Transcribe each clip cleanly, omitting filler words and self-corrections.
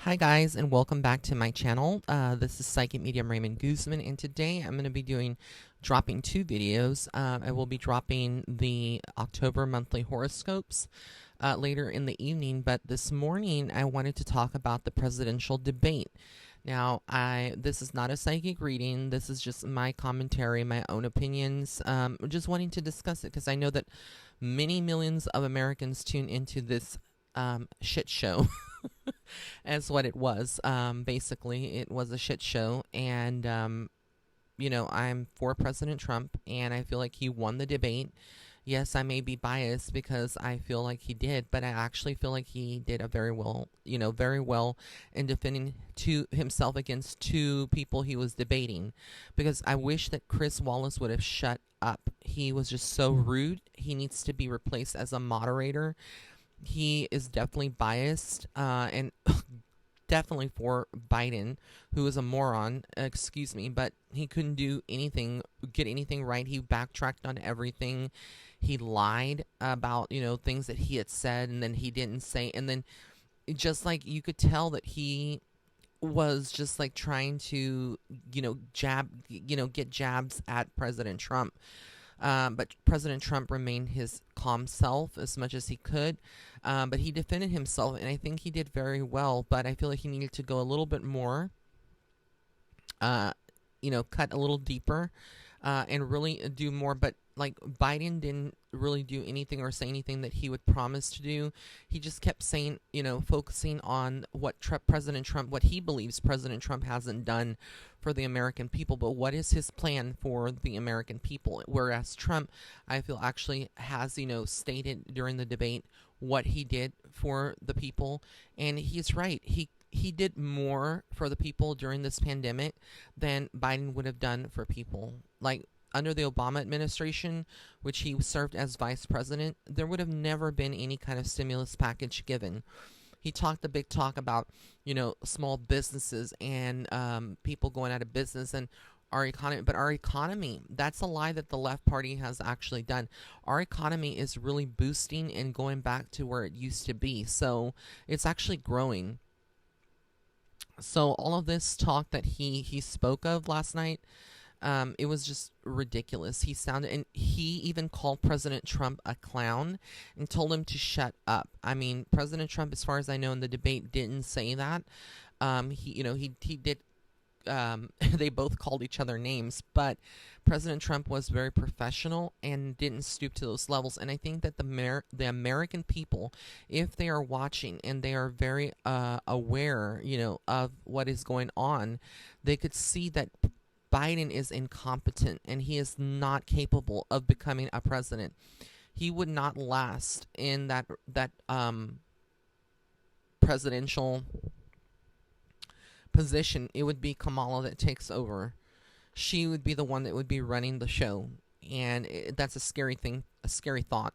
Hi guys, and welcome back to my channel. This is Psychic Medium Raymond Guzman, and today I'm going to be dropping two videos. I will be dropping the October monthly horoscopes later in the evening, but this morning I wanted to talk about the presidential debate. Now, this is not a psychic reading. This is just my commentary, my own opinions. Just wanting to discuss it because I know that many millions of Americans tune into this shit show. As what it was. Basically, it was a shit show, and I'm for President Trump, and I feel like he won the debate. Yes, I may be biased because I feel like he did, but I actually feel like he did a very well in defending to himself against two people he was debating. Because I wish that Chris Wallace would have shut up. He was just so rude. He needs to be replaced as a moderator. He is definitely biased and definitely for Biden, who is a moron, excuse me, but he couldn't get anything right. He backtracked on everything. He lied about, things that he had said and then he didn't say. And then just like you could tell that he was just like trying to, get jabs at President Trump. But President Trump remained his calm self as much as he could. But he defended himself, and I think he did very well. But I feel like he needed to go a little bit more, cut a little deeper, and really do more. But like Biden didn't really do anything or say anything that he would promise to do. He just kept saying, focusing on what President Trump, what he believes President Trump hasn't done for the American people, but what is his plan for the American people? Whereas Trump, I feel, actually has, stated during the debate what he did for the people, and he's right. He did more for the people during this pandemic than Biden would have done for people. Like, under the Obama administration, which he served as vice president, there would have never been any kind of stimulus package given. He talked a big talk about, small businesses and people going out of business and our economy. But our economy, that's a lie that the left party has actually done. Our economy is really boosting and going back to where it used to be. So it's actually growing. So all of this talk that he spoke of last night, it was just ridiculous. And he even called President Trump a clown and told him to shut up. I mean, President Trump, as far as I know in the debate, didn't say that. He did. They both called each other names, but President Trump was very professional and didn't stoop to those levels. And I think that the American people, if they are watching and they are very aware, of what is going on, they could see that Biden is incompetent and he is not capable of becoming a president. He would not last in that presidential position. It would be Kamala that takes over. She would be the one that would be running the show, and that's a scary thing, a scary thought.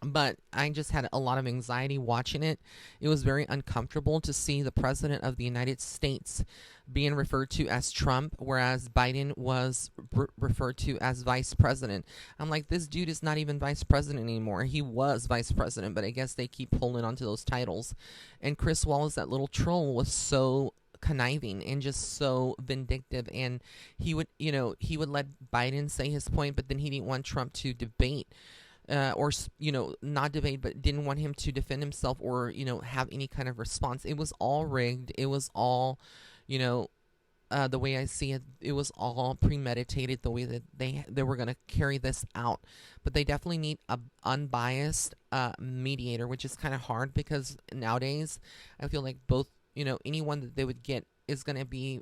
But I just had a lot of anxiety watching it. It was very uncomfortable to see the president of the United States being referred to as Trump, whereas Biden was referred to as vice president. I'm like, this dude is not even vice president anymore. He was vice president, but I guess they keep holding onto those titles. And Chris Wallace, that little troll, was so conniving and just so vindictive, and he would let Biden say his point, but then he didn't want Trump to debate. Or not debate, but didn't want him to defend himself or have any kind of response. It was all rigged. It was all, the way I see it, it was all premeditated. The way that they were going to carry this out, but they definitely need a unbiased mediator, which is kind of hard because nowadays I feel like both anyone that they would get is going to be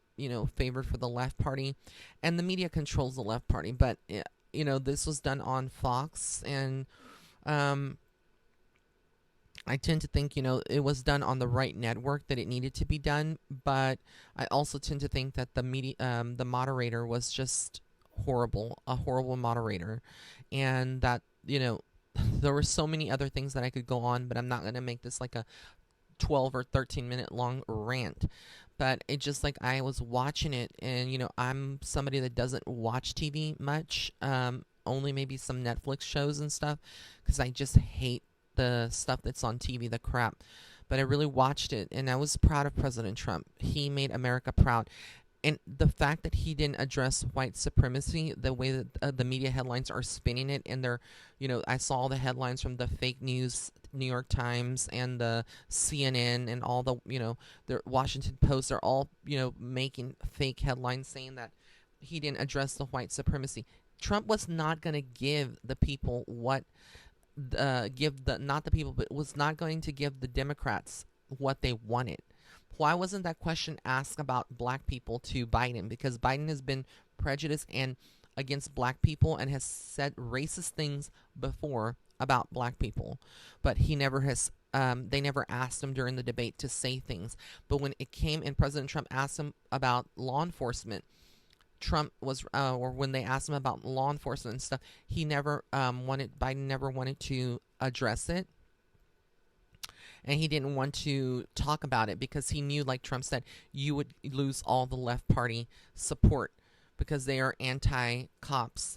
favored for the left party, and the media controls the left party, but. This was done on Fox, and I tend to think, it was done on the right network that it needed to be done, but I also tend to think that the moderator was just horrible, a horrible moderator, and that, there were so many other things that I could go on, but I'm not going to make this like a 12 or 13 minute long rant. But it just like I was watching it, and I'm somebody that doesn't watch TV much, only maybe some Netflix shows and stuff, because I just hate the stuff that's on TV, the crap. but I really watched it, and I was proud of President Trump. He made America proud. And the fact that he didn't address white supremacy, the way that the media headlines are spinning it, and they're, I saw all the headlines from the fake news, New York Times and the CNN and all the, the Washington Post are all, making fake headlines saying that he didn't address the white supremacy. Trump was not going to give the people what, not the people, but was not going to give the Democrats what they wanted. Why wasn't that question asked about black people to Biden? Because Biden has been prejudiced and against black people and has said racist things before about black people, but he never has. They never asked him during the debate to say things. But when it came and President Trump asked him about law enforcement, Trump was, or when they asked him about law enforcement and stuff, he never Biden never wanted to address it. And he didn't want to talk about it because he knew, like Trump said, you would lose all the left party support because they are anti-cops,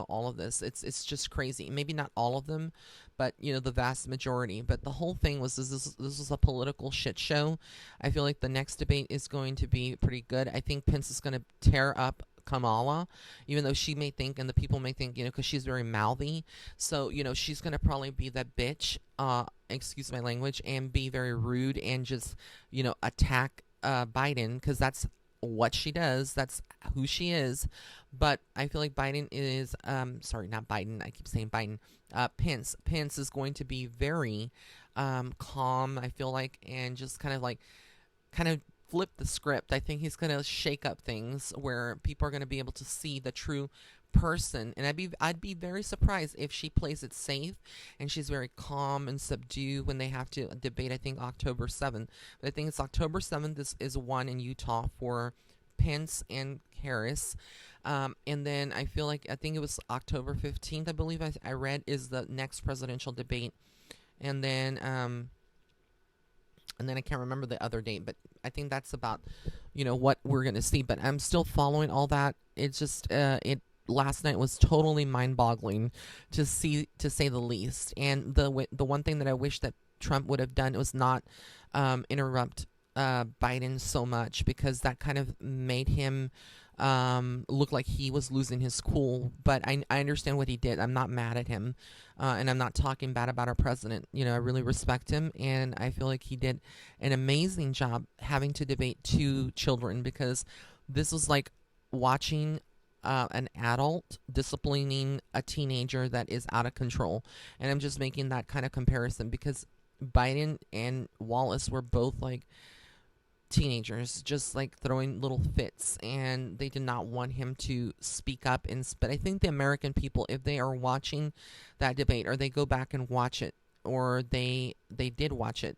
all of this. It's just crazy. Maybe not all of them, but, the vast majority. But the whole thing was this was a political shit show. I feel like the next debate is going to be pretty good. I think Pence is going to tear up Kamala, even though she may think, and the people may think, because she's very mouthy. So, she's going to probably be that bitch, excuse my language, and be very rude and just, attack Biden, because that's what she does. That's who she is. But I feel like Biden is, sorry, not Biden. I keep saying Biden. Pence. Pence is going to be very calm, I feel like, and just kind of flip the script. I think he's going to shake up things where people are going to be able to see the true person. And I'd be very surprised if she plays it safe and she's very calm and subdued when they have to debate, I think, October 7th. But I think it's October 7th. This is one in Utah for Pence and Harris. And then I think it was October 15th, I believe I read, is the next presidential debate. And then I can't remember the other date, but I think that's about, what we're going to see. But I'm still following all that. It's just, last night was totally mind-boggling to see, to say the least. And the one thing that I wish that Trump would have done was not interrupt Biden so much, because that kind of made him look like he was losing his cool. But I understand what he did. I'm not mad at him, and I'm not talking bad about our president. I really respect him, and I feel like he did an amazing job having to debate two children, because this was like watching an adult disciplining a teenager that is out of control. And I'm just making that kind of comparison because Biden and Wallace were both like teenagers, just like throwing little fits, and they did not want him to speak up. But I think the American people, if they are watching that debate, or they go back and watch it, or they did watch it,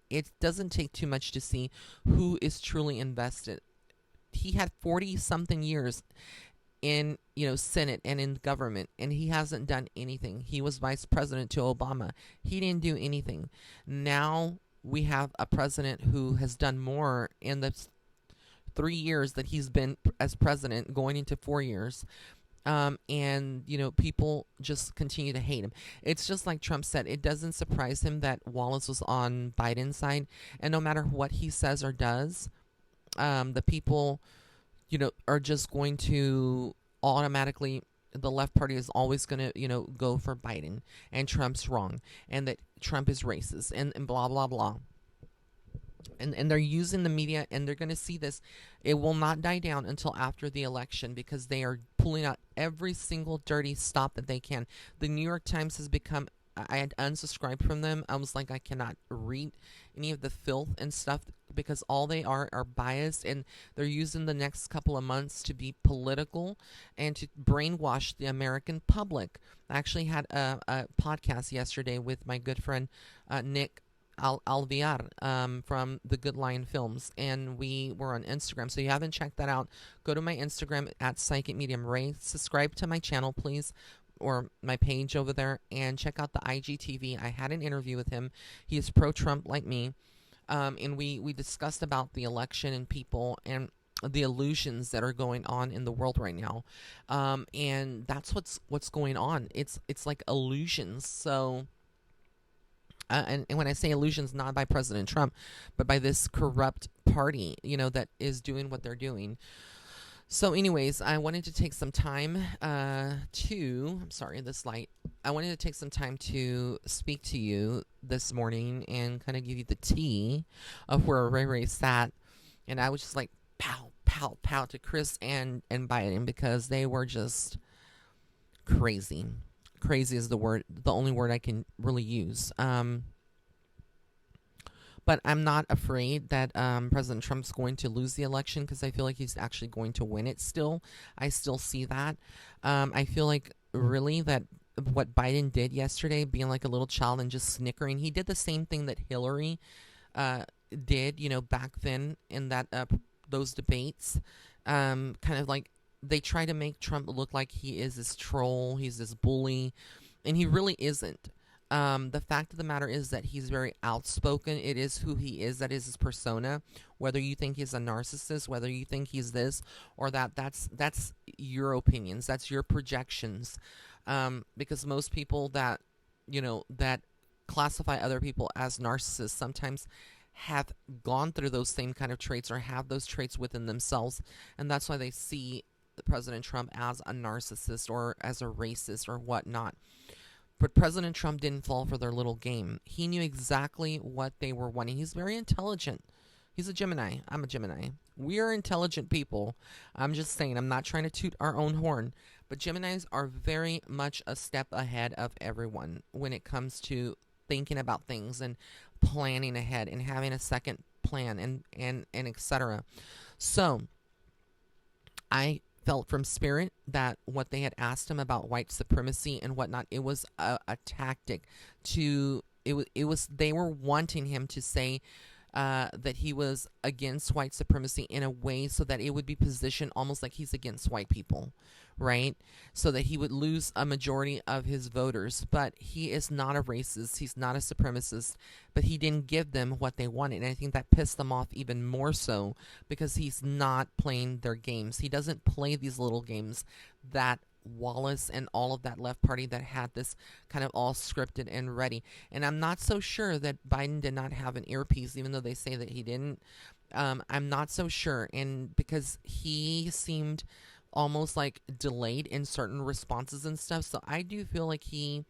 it doesn't take too much to see who is truly invested. He had 40 something years in Senate and in government, and he hasn't done anything. He was vice president to Obama. He didn't do anything. Now we have a president who has done more in the 3 years that he's been as president, going into 4 years. And people just continue to hate him. It's just like Trump said, it doesn't surprise him that Wallace was on Biden's side, and no matter what he says or does, the people are just going to automatically, the left party is always going to, go for Biden, and Trump's wrong, and that Trump is racist, and blah, blah, blah. And they're using the media, and they're going to see this. It will not die down until after the election, because they are pulling out every single dirty stop that they can. The New York Times has become, I had unsubscribed from them. I was like, I cannot read any of the filth and stuff, because all they are biased, and they're using the next couple of months to be political and to brainwash the American public. I actually had a podcast yesterday with my good friend Nick Alviar from the Good Lion Films, and we were on Instagram. So you haven't checked that out, go to my Instagram at Psychic Medium Ray. Subscribe to my channel, please, or my page over there, and check out the IGTV. I had an interview with him. He is pro-Trump like me, and we discussed about the election and people and the illusions that are going on in the world right now, and that's what's going on. It's like illusions. So And when I say illusions, not by President Trump, but by this corrupt party, that is doing what they're doing. So, anyways, I wanted to take some time I'm sorry, this light. I wanted to take some time to speak to you this morning and kind of give you the tea of where Ray Ray sat. And I was just like, pow, pow, pow to Chris and Biden, because they were just crazy. Crazy is the only word I can really use. But I'm not afraid that President Trump's going to lose the election, because I feel like he's actually going to win it still. I still see that. I feel like really that what Biden did yesterday, being like a little child and just snickering, he did the same thing that Hillary did, back then in that those debates. Kind of like they try to make Trump look like he is this troll, he's this bully, and he really isn't. The fact of the matter is that he's very outspoken. It is who he is. That is his persona. Whether you think he's a narcissist, whether you think he's this or that, that's your opinions. That's your projections. Because most people that, that classify other people as narcissists sometimes have gone through those same kind of traits or have those traits within themselves. And that's why they see President Trump as a narcissist or as a racist or whatnot. But President Trump didn't fall for their little game. He knew exactly what they were wanting. He's very intelligent. He's a Gemini. I'm a Gemini. We are intelligent people. I'm just saying, I'm not trying to toot our own horn, but Geminis are very much a step ahead of everyone when it comes to thinking about things and planning ahead and having a second plan and etc. So I felt from spirit that what they had asked him about white supremacy and whatnot, it was a tactic to it was they were wanting him to say that he was against white supremacy in a way so that it would be positioned almost like he's against white people, right? So that he would lose a majority of his voters. But he is not a racist. He's not a supremacist. But he didn't give them what they wanted. And I think that pissed them off even more so because he's not playing their games. He doesn't play these little games that Wallace and all of that left party that had this kind of all scripted and ready. And I'm not so sure that Biden did not have an earpiece, even though they say that he didn't. I'm not so sure. And because he seemed almost like delayed in certain responses and stuff. So I do feel like he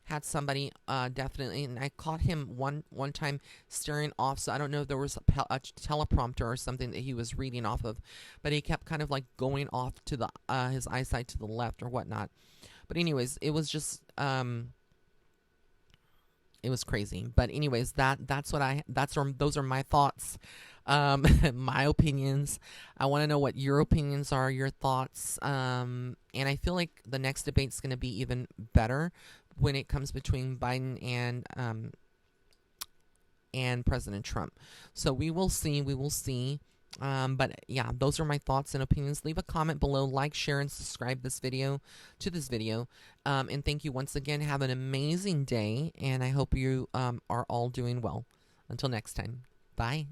had somebody definitely, and I caught him one time staring off, so I don't know if there was a teleprompter or something that he was reading off of, but he kept kind of like going off to the his eyesight to the left or whatnot. But anyways, it was just it was crazy. But anyways, those are my thoughts, my opinions. I want to know what your opinions are, your thoughts, and I feel like the next debate's going to be even better when it comes between Biden and President Trump. So we will see. But yeah, those are my thoughts and opinions. Leave a comment below, like, share, and subscribe to this video. And thank you once again. Have an amazing day, and I hope you are all doing well. Until next time. Bye.